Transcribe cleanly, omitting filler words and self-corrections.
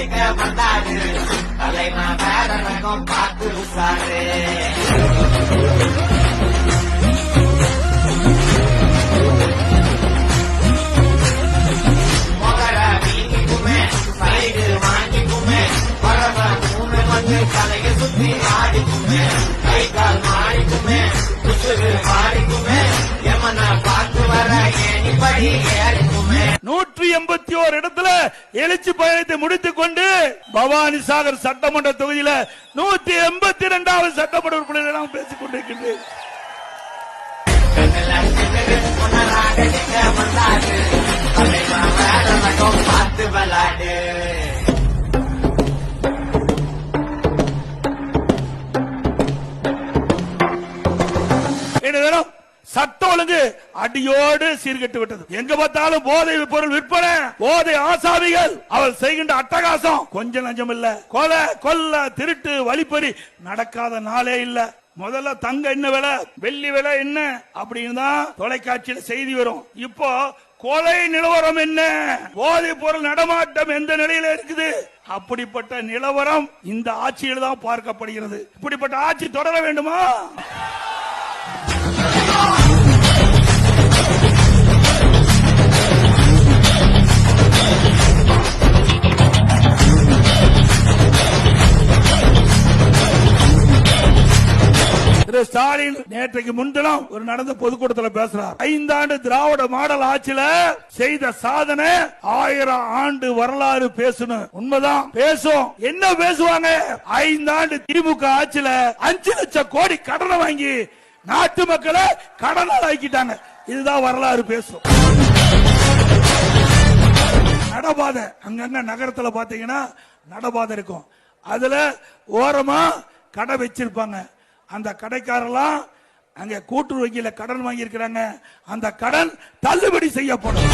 கட்டிக்க வந்தாரு தலைமா வேற ரகம் பார்த்து உசாரு மொகர வீங்கிக்குமே சைடு வாங்கிக்குமே பரவ மூணு வந்து தலையை சுத்தி ஆடிக்குமே கை கால் மாடிக்குமே உசுறு பாடிக்குமே எமன பார்த்து வர ஏனிப்படி ஏறிக்குமே 181 இடத்துல எழுச்சி பயணத்தை முடித்துக் கொண்டு பவானி சாகர் சட்டமன்ற தொகுதியில 182வது சட்டமன்ற உறுப்பினர்கள் பேசிக் கொண்டிருக்கின்றேன். பார்த்து விளாடு சட்ட ஒழுங்கு அடியோடு சீர்கெட்டு விட்டது. எங்க பார்த்தாலும் போதை பொருள் விற்பனை, போதை ஆசாமிகள் அவள் செய்கின்ற அட்டகாசம் கொஞ்சம் நஞ்சம் இல்ல. கொலை கொல்ல திருட்டு வழிப்பறி நடக்காத நாளே இல்ல. முதல்ல தங்க என்ன விலை, வெள்ளி விலை என்ன அப்படின்னு தான் தொலைக்காட்சியில் செய்தி வரும். இப்போ கொலை நிலவரம் என்ன, போதை பொருள் நடமாட்டம் எந்த நிலையில இருக்குது, அப்படிப்பட்ட நிலவரம் இந்த ஆட்சியில் தான் பார்க்கப்படுகிறது. இப்படிப்பட்ட ஆட்சி தொடர வேண்டுமா? ஸ்டாலின் நேற்றைக்கு முன்தினம் ஒரு நடந்த பொதுக்கூட்டத்தில் பேசுறார். 5 ஆண்டு திராவிட மாடல் ஆட்சியில செய்த சாதனை 1000 ஆண்டு வரலாறு பேசணும். உண்மைதான் பேசும். என்ன பேசுவாங்க? 5 ஆண்டு திமுக ஆட்சியில 5 லட்சம் கோடி கடனை வாங்கி நாட்டு மக்களை கடனால் ஆக்கிட்டாங்க. இதுதான் வரலாறு பேசும். நடபாதை அங்க நகரத்துல பாத்தீங்கன்னா நடபாதை இருக்கும். அதுல ஓரமா கடை வச்சிருப்பாங்க. அந்த கடைக்காரெல்லாம் அங்க கூட்டுறவு வங்கியில கடன் வாங்கி இருக்கிறாங்க. அந்த கடன் தள்ளுபடி செய்யப்படும்.